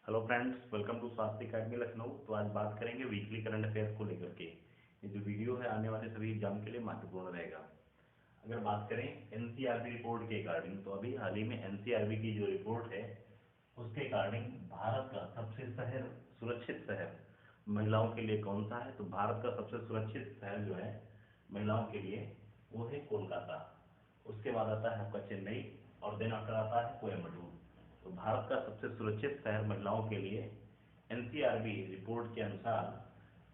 Hello friends, welcome to स्वास्थ्य academy Lucknow. तो आज बात करेंगे वीकली करंट अफेयर्स को लेकर के। ये जो वीडियो है आने वाले सभी एग्जाम के लिए महत्वपूर्ण रहेगा। अगर बात करें एनसीआरबी रिपोर्ट के अकॉर्डिंग, तो अभी हाल ही में एनसीआरबी की जो रिपोर्ट है उसके अकॉर्डिंग भारत का सबसे सुरक्षित शहर महिलाओं के लिए कौन सा है। तो भारत का सबसे सुरक्षित शहर जो है महिलाओं के लिए वो है कोलकाता। उसके बाद आता है आपका चेन्नई और देन आफ्टर आता है कोयम्बटूर। तो भारत का सबसे सुरक्षित शहर महिलाओं के लिए एनसीआरबी रिपोर्ट के अनुसार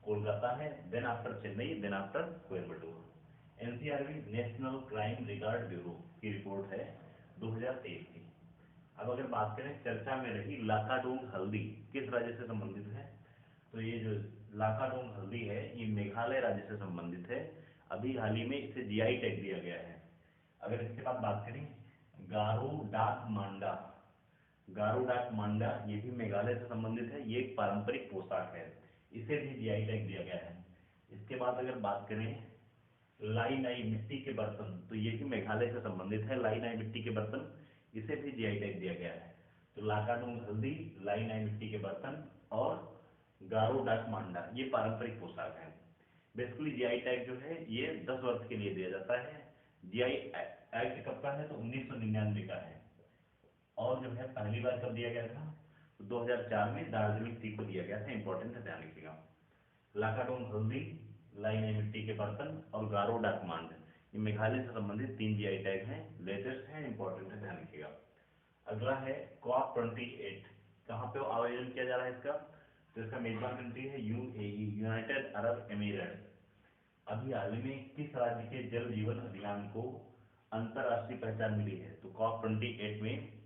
कोलकाता है, then after Chennai, then after Coimbatore. NCRB national crime record bureau की रिपोर्ट है 2023 की। अब अगर बात करें चर्चा में रही लाकाडोंग हल्दी किस राज्य से संबंधित है, तो ये जो लाकाडोंग हल्दी है ये मेघालय राज्य से संबंधित है। अभी हाल ही में इसे जीआई टैग दिया गया है। अगर इसके बाद बात करें गारो डाक मांडा, गारो डाक मांडा ये भी मेघालय से संबंधित है। ये एक पारंपरिक पोशाक है, इसे भी जीआई टैग दिया गया है। इसके बाद अगर बात करें लाई नाई मिट्टी के बर्तन, तो ये भी मेघालय से संबंधित है। लाई नाई मिट्टी के बर्तन, इसे भी जीआई टैग दिया गया है। तो लाकाडोंग हल्दी, लाई नाई मिट्टी के बर्तन और गारो डाक मांडा ये पारंपरिक पोशाक है। बेसिकली जीआई टैग जो है ये 10 वर्ष के लिए दिया जाता है। जीआई एक्ट कब का है, तो 1999 का है। और जो है पहली बार कब दिया गया था, तो 2004 में दार्जिलिंग टी को दिया गया था। इंपॉर्टेंट है, ध्यान रखिएगा। लाकाडोंग हल्दी, लाई नाई मिट्टी के बर्तन और गारो डाक मांड ये मेघालय से संबंधित 3 जीआई टैग हैं, लेटेस्ट है, इंपॉर्टेंट है, ध्यान रखिएगा। अगला है कॉप 28। कहाँ पे आयोजन किया जा रहा है इसका, तो इसका मेजबान कंट्री है यूएई, यूनाइटेड अरब एमिरेट्स। अभी हाल में किस राज्य के जल जीवन अभियान को अंतरराष्ट्रीय पहचान मिली है, तो कॉप 28 में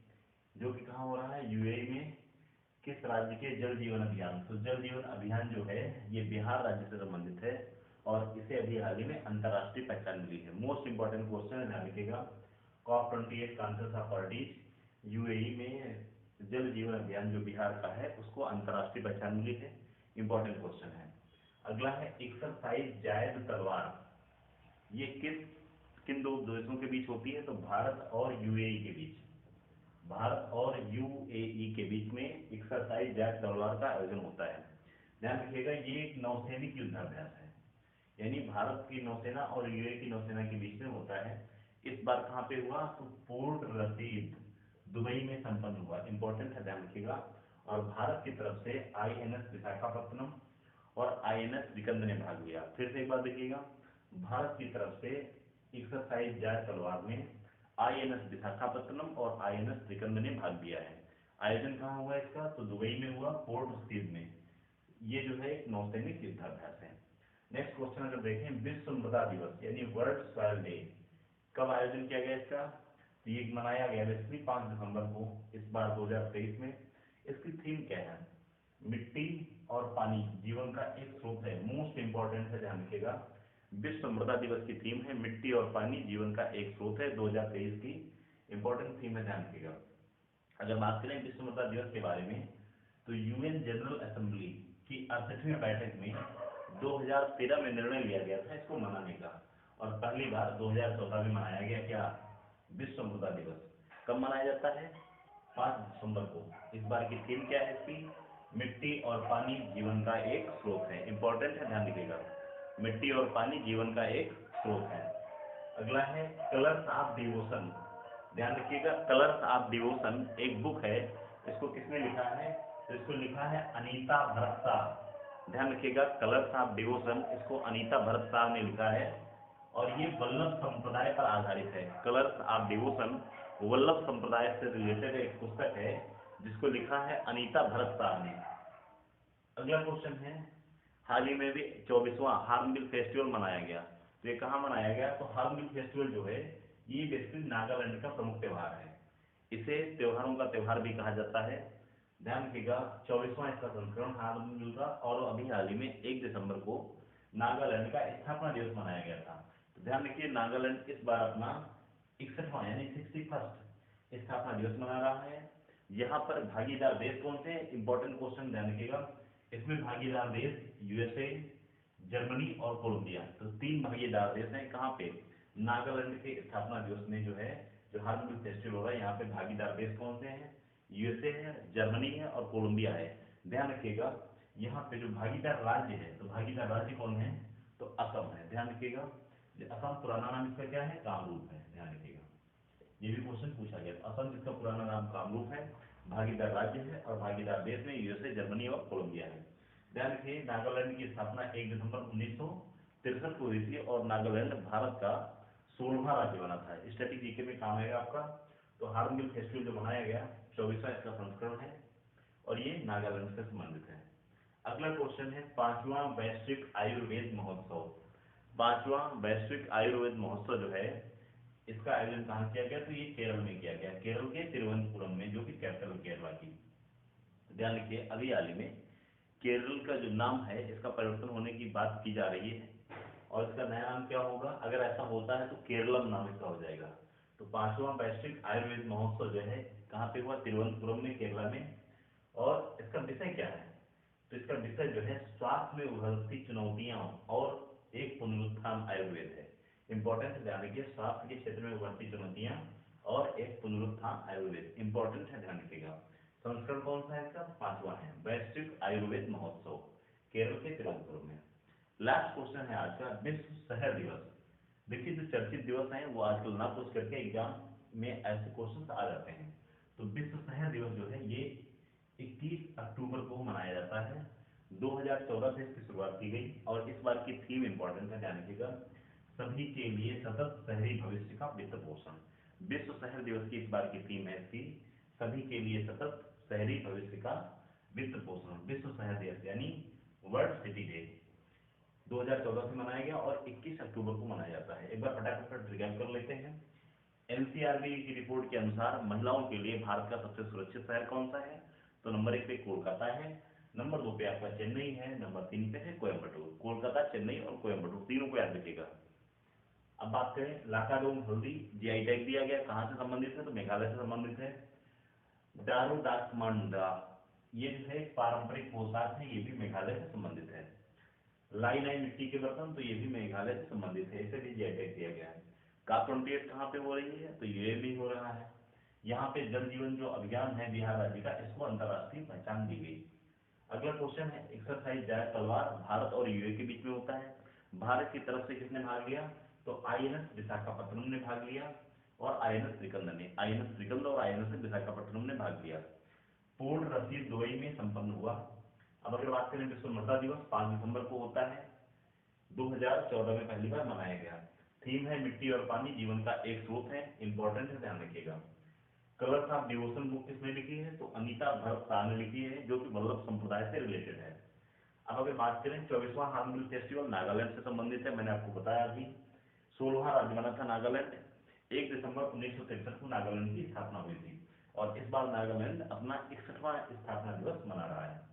जो कि कहाँ हो रहा है, यूएई में, किस राज्य के जल जीवन अभियान, तो जल जीवन अभियान जो है ये बिहार राज्य से संबंधित है और इसे अभी हाल ही में अंतरराष्ट्रीय पहचान मिली है। मोस्ट इंपॉर्टेंट क्वेश्चन है, ध्यान रखिएगा। कॉप 28 का आंसर था पार्टीज। यूएई में जल जीवन अभियान जो बिहार का है उसको अंतरराष्ट्रीय पहचान मिली है। इंपॉर्टेंट क्वेश्चन है। अगला है एक्सरसाइज जायद तलवार, ये किन दो देशों के बीच होती है, तो भारत और यूएई के बीच, भारत और यूएई के बीच में एक्सरसाइज जायद तलवार का आयोजन होता है। ध्यान रखिएगा ये एक नौसैनिक युद्धाभ्यास है, यानी भारत की नौसेना और यूएई की नौसेना के बीच में होता है। इस बार कहाँ पे हुआ, तो पोर्ट रसीद दुबई में संपन्न हुआ। इंपॉर्टेंट है, ध्यान रखिएगा। और भारत की तरफ से आईएनएस विशाखापत्तनम और आईएनएस विकंद ने भाग लिया। फिर से एक बार देखिएगा, भारत की तरफ से एक्सरसाइज जायद तलवार में आईएनएस विशाखापत्तनम और आईएनएस विकंद ने भाग लिया है। आयोजन कहाँ हुआ इसका, तो दुबई में हुआ, पोर्ट रसीद में। ये जो है एक नौसैनिक युद्धाभ्यास है। नेक्स्ट क्वेश्चन अगर देखें, विश्व मृदा दिवस यानी वर्ल्ड सॉइल डे कब आयोजन किया गया इसका, तो ये मनाया गया बेसिकली 5 दिसंबर को, इस बार 2023 में। इसकी थीम क्या है, मिट्टी और पानी जीवन का एक स्रोत है। मोस्ट इंपॉर्टेंट है, ध्यान रखिएगा। विश्व मृदा दिवस की थीम है मिट्टी और पानी जीवन का एक स्रोत है, 2023 की इंपॉर्टेंट थीम है, ध्यान रखिएगा। अगर बात करें विश्व मृदा दिवस के बारे में, तो यूएन जनरल असेंबली की 68वीं बैठक में 2013 में निर्णय लिया गया था इसको मनाने का, और पहली बार 2014 में मनाया गया क्या, विश्व मृदा दिवस। कब मनाया जाता है, 5 दिसंबर को। इस बार की थीम क्या है इसकी, मिट्टी और पानी जीवन का एक स्रोत है। इंपॉर्टेंट है, ध्यान रखिएगा। मिट्टी और पानी जीवन का एक स्रोत है। अगला है कलर्स ऑफ डिवोशन। ध्यान रखिएगा, कलर्स ऑफ डिवोशन एक बुक है, इसको किसने लिखा है, तो इसको लिखा है अनीता भरत शाह। ध्यान रखिएगा, कलर्स ऑफ डिवोशन इसको अनीता भरत शाह ने लिखा है और ये वल्लभ संप्रदाय पर आधारित है। कलर्स ऑफ डिवोशन वल्लभ संप्रदाय से रिलेटेड एक पुस्तक है जिसको लिखा है अनीता भरत शाह ने। अगला क्वेश्चन है, हाल ही में भी 24वां हार्नबिल फेस्टिवल मनाया गया, तो ये कहाँ मनाया गया, तो हार्नबिल फेस्टिवल जो है ये बेसिकली नागालैंड का प्रमुख त्यौहार है। इसे त्योहारों का त्यौहार भी कहा जाता है। ध्यान रखिएगा, 24वां इसका संस्करण हार्नबिल का, और अभी हाल ही में 1 दिसंबर को नागालैंड का स्थापना दिवस मनाया गया था। तो ध्यान रखिए, नागालैंड इस बार अपना 61वां यानी 61st स्थापना दिवस मना रहा है। यहाँ पर भागीदार देश कौन से हैं, इंपॉर्टेंट क्वेश्चन, ध्यान रखिएगा। इसमें भागीदार देश यूएसए, जर्मनी और कोलंबिया, तो 3 भागीदार देश हैं। कहाँ पे, नागालैंड के स्थापना दिवस में जो है, जो हार्नबिल फेस्टिवल हो रहा है, यहाँ पे भागीदार देश कौन से हैं, यूएसए है, जर्मनी है और कोलंबिया है। ध्यान रखिएगा यहाँ पे जो भागीदार राज्य है, तो भागीदार राज्य कौन है, तो असम है। ध्यान रखिएगा असम पुराना नाम इसका क्या है, कामरूप है। ध्यान रखिएगा ये भी क्वेश्चन पूछा गया। असम जिसका पुराना नाम कामरूप है, भागीदार राज्य है और भागीदार देश में यूएसए, जर्मनी और कोलंबिया है। ध्यान रखिए नागालैंड की स्थापना 1 दिसंबर 1963 को हुई थी और नागालैंड भारत का 16वां राज्य बना था। स्टैटिक जीके में काम आएगा आपका। तो हार्नबिल फेस्टिवल जो मनाया गया 24वां इसका संस्करण है और ये नागालैंड से संबंधित है। अगला क्वेश्चन है 5वां वैश्विक आयुर्वेद महोत्सव। 5वां वैश्विक आयुर्वेद महोत्सव जो है इसका आयोजन कहाँ किया गया, तो ये केरल में किया गया, केरल के तिरुवनंतपुरम में, जो कि कैपिटल केरला की। ध्यान रखिए अभी हाल ही में केरल का जो नाम है इसका परिवर्तन होने की बात की जा रही है और इसका नया नाम क्या होगा, अगर ऐसा होता है तो केरलम नाम इसका हो जाएगा। तो 5वां वैश्विक आयुर्वेद महोत्सव जो है कहाँ पे हुआ, तिरुवनंतपुरम में, केरला में। और इसका विषय क्या है, तो इसका विषय जो है स्वास्थ्य में उभरती चुनौतियां और एक पुनरुत्थान आयुर्वेद है। इंपॉर्टेंट है, ध्यान रखिए स्वास्थ्य के क्षेत्र में उभरती चुनौतियां और एक पुनरुत्थान आयुर्वेद, इंपॉर्टेंट है, ध्यान रखिएगा। संस्करण कौन सा है इसका, 5वां है, वैश्विक आयुर्वेद महोत्सव, केरल के तिरुवनंतपुरम में। लास्ट क्वेश्चन है आज का, विश्व शहर दिवस। देखिए जो चर्चित दिवस हैं वो आजकल ना पूछ करके एग्जाम में ऐसे क्वेश्चन आ जाते हैं। तो विश्व शहर दिवस जो है ये 21 अक्टूबर को मनाया जाता है। 2014 से इसकी शुरुआत की गई और इस बार की थीम इंपॉर्टेंट है, ध्यान रखिएगा, सभी के लिए सतत शहरी भविष्य का वित्त पोषण। विश्व शहर दिवस की इस बार की थीम है इसकी, सभी के लिए सतत शहरी भविष्य का वित्त पोषण। विश्व शहर दिवस यानी वर्ल्ड सिटी डे 2014 से मनाया गया और 21 अक्टूबर को मनाया जाता है। एक बार फटाफट रिकैप कर लेते हैं। एनसीआरबी की रिपोर्ट के अनुसार महिलाओं के लिए भारत का सबसे सुरक्षित शहर कौन सा है, तो नंबर 1 पे कोलकाता है, नंबर 2 पे आपका चेन्नई है, नंबर 3 पे है कोयम्बटूर। कोलकाता, चेन्नई और कोयम्बटूर तीनों को याद रखिएगा। अब बात करें लाकाडोंग हल्दी, जीआई टैग दिया गया, कहाँ से संबंधित है, तो मेघालय से संबंधित है। दारू डाकमांडा ये जो है पारंपरिक पोशाक है, ये भी मेघालय से संबंधित है। लाई लाई मिट्टी के बर्तन, तो ये भी मेघालय से संबंधित है, इसे भी जीआई टैग दिया गया है। COP28 कहाँ पे हो रही है, तो ये भी हो रहा है। यहाँ पे जल जीवन जो अभियान है बिहार राज्य का, इसको अंतर्राष्ट्रीय पहचान दी गई। अगला क्वेश्चन है एक्सरसाइज जायज तलवार भारत और यूए के बीच में होता है। भारत की तरफ से किसने भाग लिया, तो आईएनएस विशाखापट्टनम ने भाग लिया और आईएनएस त्रिकंद ने, आईएनएस त्रिकंद और आईएनएस विशाखापट्टनम ने भाग लिया। पूर्ण रसीद दुबई में संपन्न हुआ। अब अगर बात करें विश्व मृदा दिवस 5 दिसंबर को होता है, 2014 में पहली बार मनाया गया। थीम है मिट्टी और पानी जीवन का एक स्रोत है, इंपॉर्टेंट है, ध्यान रखिएगा। कलर्स ऑफ डिवोशन बुक किसने लिखी है, तो अनीता भरत शाह ने लिखी है, जो कि वल्लभ संप्रदाय से रिलेटेड है। अब अगर बात करें 24वां हार्नबिल फेस्टिवल नागालैंड से संबंधित है, मैंने आपको बताया अभी। 16वां राज्य बना था नागालैंड, 1 दिसंबर 1963 को नागालैंड की स्थापना हुई थी और इस बार नागालैंड अपना 61वां स्थापना दिवस मना रहा है।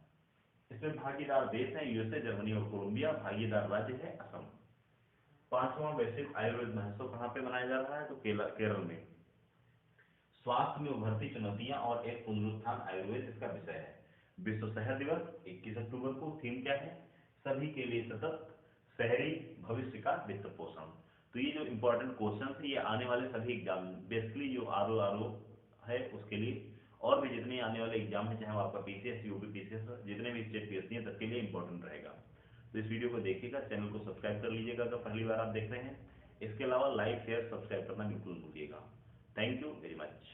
इसमें भागीदार देश है यूएसए, जर्मनी और कोलंबिया, भागीदार राज्य है असम। 5वां वैश्विक आयुर्वेद महोत्सव कहाँ पे मनाया जा रहा है, तो केरल में। स्वास्थ्य में उभरती चुनौतियां और एक पुनरुत्थान आयुर्वेद इसका विषय है। विश्व शहर दिवस 21 अक्टूबर को, थीम क्या है, सभी के लिए सतत शहरी भविष्य का वित्त पोषण। तो ये जो इंपॉर्टेंट क्वेश्चन है ये आने वाले सभी एग्जाम, बेसिकली जो आर है उसके लिए, और भी जितने आने वाले एग्जाम है, चाहे वो आपका पीसीएस, यूपी पीसीएस, जितने भी स्टेट पीएससी है, सबके लिए इंपॉर्टेंट रहेगा। तो इस वीडियो को देखिएगा, चैनल को सब्सक्राइब कर लीजिएगा अगर पहली बार आप देख रहे हैं। इसके अलावा लाइक शेयर सब्सक्राइब करना बिल्कुल भूलिएगा। Thank you very much.